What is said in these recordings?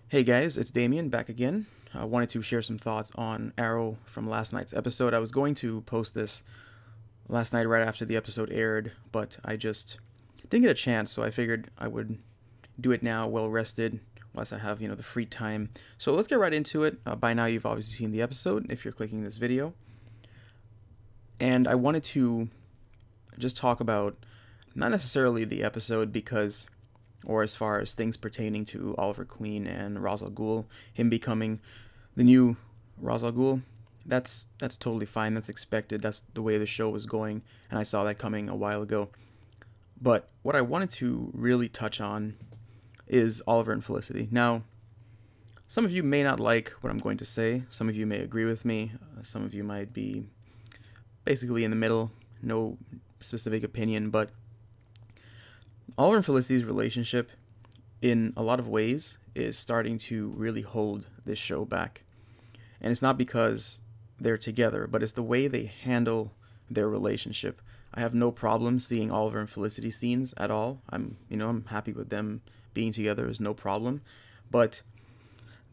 Hey guys, it's Damien back again. I wanted to share some thoughts on Arrow from last night's episode. I was going to post this last night right after the episode aired, but I just didn't get a chance, so I figured I would do it now, well rested, once I have, the free time. So let's get right into it. By now you've obviously seen the episode if you're clicking this video. And I wanted to just talk about not necessarily the episode because or as far as things pertaining to Oliver Queen and Ra's al Ghul, him becoming the new Ra's al Ghul, that's totally fine. That's expected. That's the way the show was going, and I saw that coming a while ago. But what I wanted to really touch on is Oliver and Felicity. Now, some of you may not like what I'm going to say. Some of you may agree with me. Some of you might be basically in the middle, no specific opinion, but Oliver and Felicity's relationship, in a lot of ways, is starting to really hold this show back. And it's not because they're together, but it's the way they handle their relationship. I have no problem seeing Oliver and Felicity scenes at all. I'm happy with them being together. Is no problem. But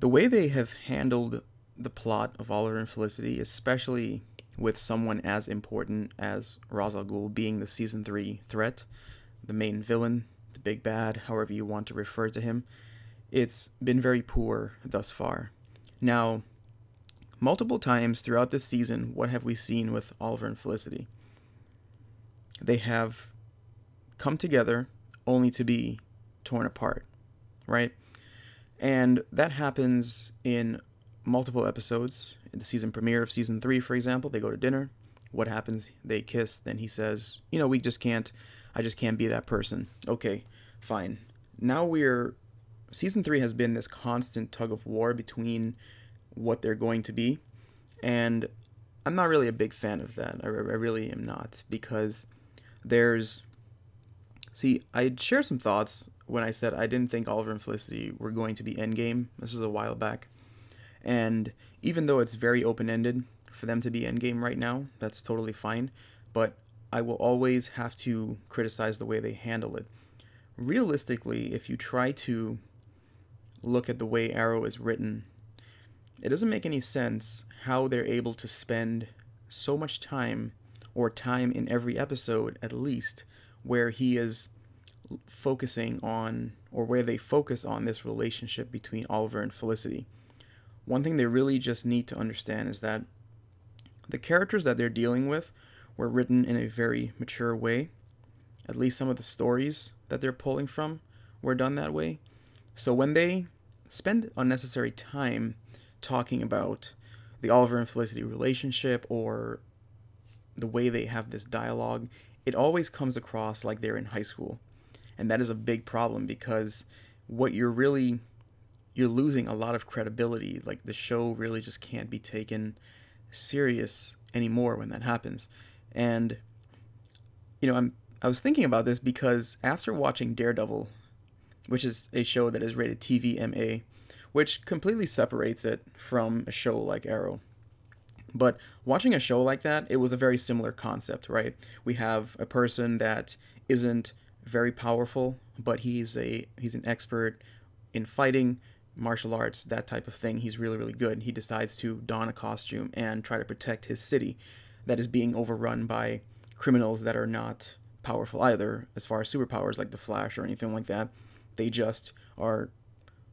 the way they have handled the plot of Oliver and Felicity, especially with someone as important as Ra's al Ghul being the season 3 threat, the main villain, the big bad, however you want to refer to him, it's been very poor thus far. Now, multiple times throughout this season, what have we seen with Oliver and Felicity? They have come together only to be torn apart, right? And that happens in multiple episodes. In the season premiere of season 3, for example, they go to dinner. What happens? They kiss. Then he says, I just can't be that person. Okay, fine. Now season 3 has been this constant tug of war between what they're going to be, and I'm not really a big fan of that. I really am not, because I'd share some thoughts when I said I didn't think Oliver and Felicity were going to be endgame. This was a while back, and even though it's very open-ended for them to be endgame right now, that's totally fine, but I will always have to criticize the way they handle it. Realistically, if you try to look at the way Arrow is written, it doesn't make any sense how they're able to spend so much time, or time in every episode at least, where he is focusing on, or where they focus on this relationship between Oliver and Felicity. One thing they really just need to understand is that the characters that they're dealing with were written in a very mature way. At least some of the stories that they're pulling from were done that way. So when they spend unnecessary time talking about the Oliver and Felicity relationship or the way they have this dialogue, it always comes across like they're in high school. And that is a big problem, because you're losing a lot of credibility. Like, the show really just can't be taken serious anymore when that happens. And I was thinking about this because after watching Daredevil, which is a show that is rated TVMA, which completely separates it from a show like Arrow. But watching a show like that, it was a very similar concept, right? We have a person that isn't very powerful, but he's an expert in fighting, martial arts, that type of thing. He's really, really good. He decides to don a costume and try to protect his city that is being overrun by criminals that are not powerful either, as far as superpowers like the Flash or anything like that. They just are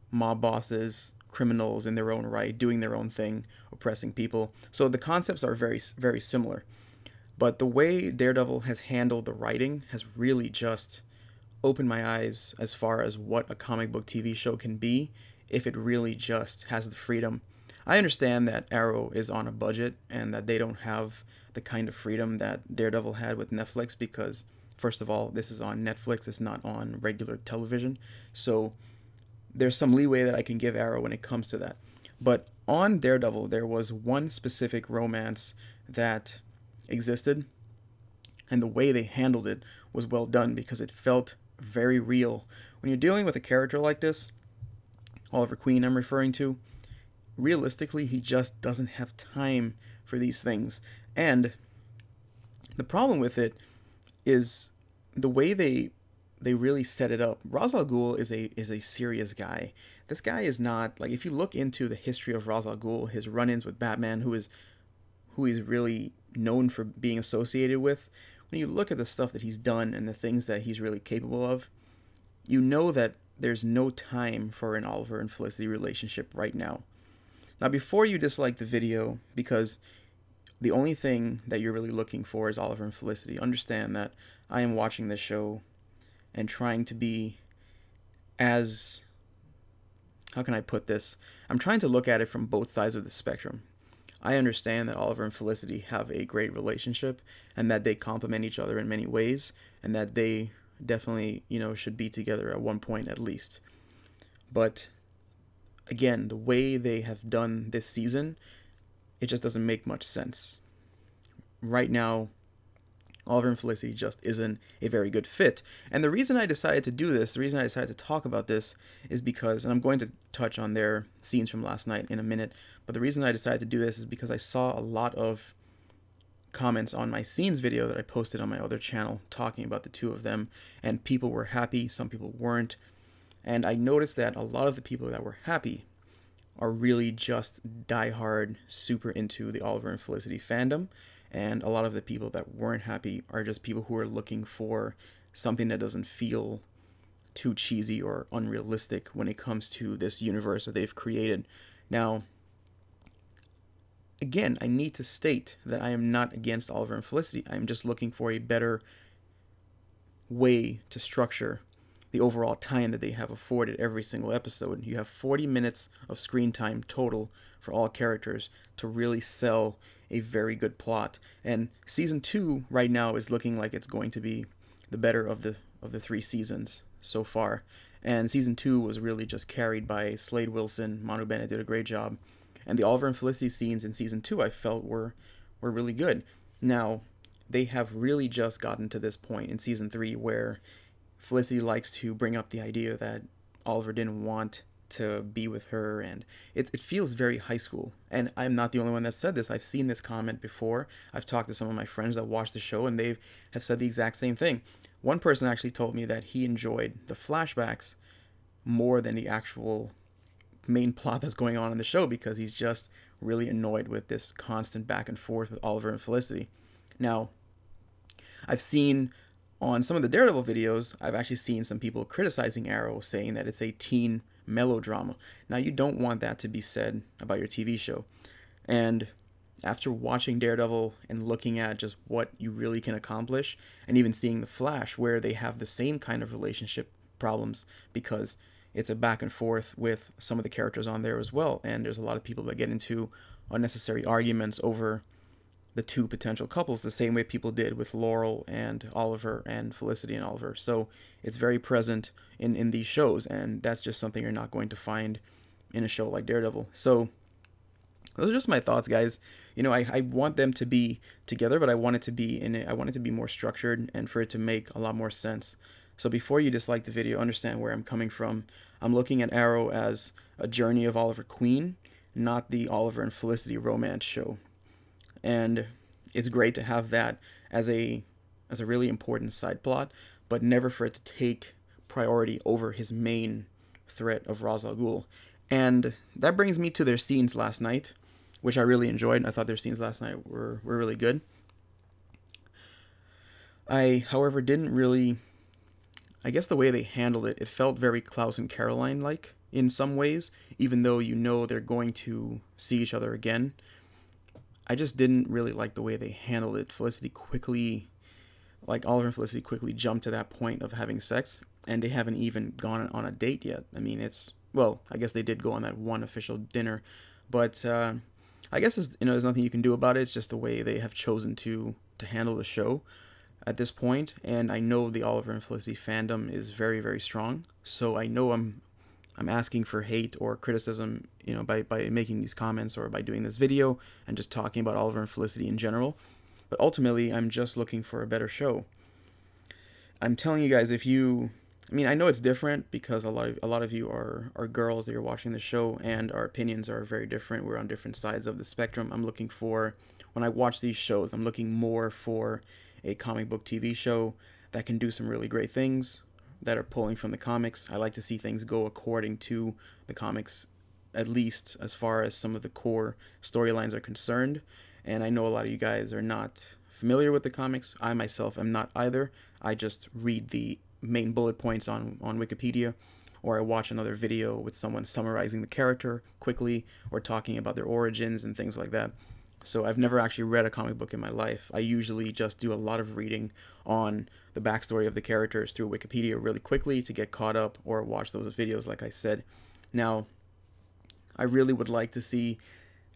mob bosses, criminals in their own right, doing their own thing, oppressing people. So the concepts are very, very similar. But the way Daredevil has handled the writing has really just opened my eyes as far as what a comic book TV show can be if it really just has the freedom. I understand that Arrow is on a budget and that they don't have the kind of freedom that Daredevil had with Netflix, because, first of all, this is on Netflix, it's not on regular television. So there's some leeway that I can give Arrow when it comes to that. But on Daredevil, there was one specific romance that existed, and the way they handled it was well done because it felt very real. When you're dealing with a character like this, Oliver Queen I'm referring to, realistically, he just doesn't have time for these things. And the problem with it is the way they really set it up. Ra's al Ghul is a serious guy. this guy is not, like, if you look into the history of Ra's al Ghul, his run-ins with Batman, who he's really known for being associated with, when you look at the stuff that he's done and the things that he's really capable of, you know that there's no time for an Oliver and Felicity relationship right now. Now, before you dislike the video, because the only thing that you're really looking for is Oliver and Felicity, understand that I am watching this show and trying to be as, how can I put this? I'm trying to look at it from both sides of the spectrum. I understand that Oliver and Felicity have a great relationship and that they complement each other in many ways, and that they definitely, should be together at one point at least. But again, the way they have done this season, it just doesn't make much sense. Right now, Oliver and Felicity just isn't a very good fit. And the reason I decided to do this, the reason I decided to talk about this, is because, and I'm going to touch on their scenes from last night in a minute, but the reason I decided to do this is because I saw a lot of comments on my scenes video that I posted on my other channel talking about the two of them, and people were happy, some people weren't. And I noticed that a lot of the people that were happy are really just diehard, super into the Oliver and Felicity fandom, and a lot of the people that weren't happy are just people who are looking for something that doesn't feel too cheesy or unrealistic when it comes to this universe that they've created. Now, again, I need to state that I am not against Oliver and Felicity. I'm just looking for a better way to structure the overall time that they have afforded every single episode. You have 40 minutes of screen time total for all characters to really sell a very good plot. And season 2 right now is looking like it's going to be the better of the 3 seasons so far. And season 2 was really just carried by Slade Wilson. Manu Bennett did a great job. And the Oliver and Felicity scenes in season 2 I felt were really good. Now, they have really just gotten to this point in season 3 where Felicity likes to bring up the idea that Oliver didn't want to be with her, and it feels very high school. And I'm not the only one that said this. I've seen this comment before. I've talked to some of my friends that watch the show, and they have said the exact same thing. One person actually told me that he enjoyed the flashbacks more than the actual main plot that's going on in the show, because he's just really annoyed with this constant back and forth with Oliver and Felicity. Now, I've seen on some of the Daredevil videos, I've actually seen some people criticizing Arrow, saying that it's a teen melodrama. Now, you don't want that to be said about your TV show. And after watching Daredevil and looking at just what you really can accomplish, and even seeing The Flash, where they have the same kind of relationship problems, because it's a back and forth with some of the characters on there as well, and there's a lot of people that get into unnecessary arguments over the two potential couples, the same way people did with Laurel and Oliver and Felicity and Oliver. So it's very present in these shows, and that's just something you're not going to find in a show like Daredevil. So those are just my thoughts, guys. I want them to be together, but I want it to be more structured and for it to make a lot more sense. So before you dislike the video, understand where I'm coming from. I'm looking at Arrow as a journey of Oliver Queen, not the Oliver and Felicity romance show. And it's great to have that as a really important side plot, but never for it to take priority over his main threat of Ra's al Ghul. And that brings me to their scenes last night, which I really enjoyed. I thought their scenes last night were really good. I, however, didn't really, I guess the way they handled it, it felt very Klaus and Caroline-like in some ways, even though they're going to see each other again. I just didn't really like the way they handled it. Oliver and Felicity quickly jumped to that point of having sex, and they haven't even gone on a date yet. I mean, I guess they did go on that one official dinner, but I guess there's nothing you can do about it. It's just the way they have chosen to handle the show at this point. And I know the Oliver and Felicity fandom is very, very strong, so I know I'm asking for hate or criticism, by making these comments or by doing this video and just talking about Oliver and Felicity in general. But ultimately, I'm just looking for a better show. I'm telling you guys, I know it's different because a lot of you are girls that are watching the show, and our opinions are very different. We're on different sides of the spectrum. When I watch these shows, I'm looking more for a comic book TV show that can do some really great things that are pulling from the comics. I like to see things go according to the comics, at least as far as some of the core storylines are concerned. And I know a lot of you guys are not familiar with the comics. I myself am not either. I just read the main bullet points on Wikipedia, or I watch another video with someone summarizing the character quickly or talking about their origins and things like that. So I've never actually read a comic book in my life. I usually just do a lot of reading on the backstory of the characters through Wikipedia really quickly to get caught up, or watch those videos like I said. Now, I really would like to see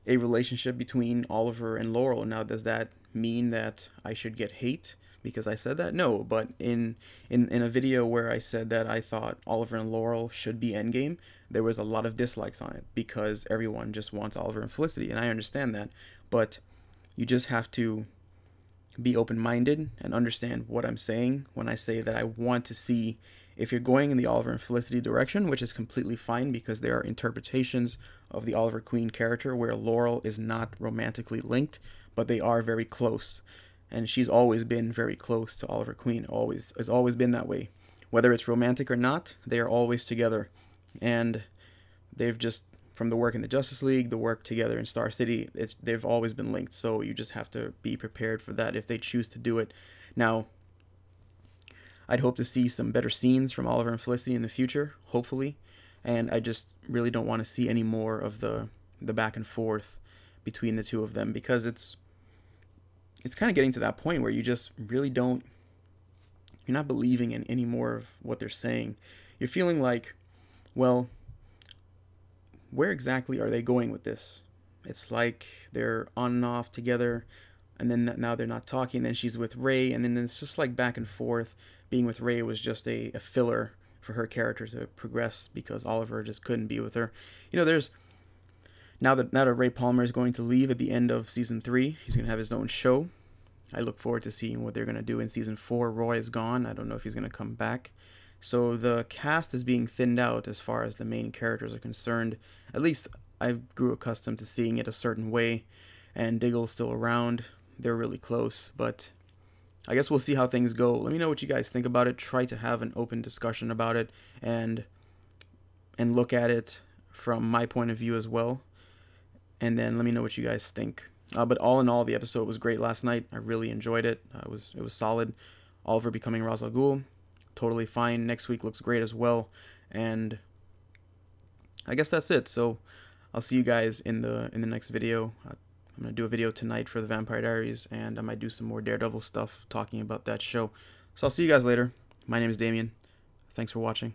a relationship between Oliver and Laurel. Now, does that mean that I should get hate because I said that? No, but in a video where I said that I thought Oliver and Laurel should be endgame, there was a lot of dislikes on it because everyone just wants Oliver and Felicity, and I understand that, but you just have to be open-minded and understand what I'm saying when I say that I want to see, if you're going in the Oliver and Felicity direction, which is completely fine because there are interpretations of the Oliver Queen character where Laurel is not romantically linked, but they are very close. And she's always been very close to Oliver Queen, has always been that way. Whether it's romantic or not, they are always together. And they've just, from the work in the Justice League, the work together in Star City, they've always been linked. So you just have to be prepared for that if they choose to do it. Now, I'd hope to see some better scenes from Oliver and Felicity in the future, hopefully. And I just really don't want to see any more of the back and forth between the two of them, because it's kind of getting to that point where you just really you're not believing in any more of what they're saying. You're feeling like, well, where exactly are they going with this? It's like they're on and off together, and then now they're not talking, then she's with Ray, and then it's just like back and forth. Being with Ray was just a filler for her character to progress because Oliver just couldn't be with her. You know, there's now that Ray Palmer is going to leave at the end of season 3, he's going to have his own show. I look forward to seeing what they're going to do in season 4. Roy is gone. I don't know if he's going to come back. So the cast is being thinned out as far as the main characters are concerned. At least I grew accustomed to seeing it a certain way. And Diggle's still around. They're really close, but I guess we'll see how things go. Let me know what you guys think about it. Try to have an open discussion about it and look at it from my point of view as well. And then let me know what you guys think. But all in all, the episode was great last night. I really enjoyed it. It was solid. Oliver becoming Ra's al Ghul, totally fine. Next week looks great as well. And I guess that's it. So I'll see you guys in the next video. I'm gonna do a video tonight for the Vampire Diaries, and I might do some more Daredevil stuff talking about that show. So I'll see you guys later. My name is Damien. Thanks for watching.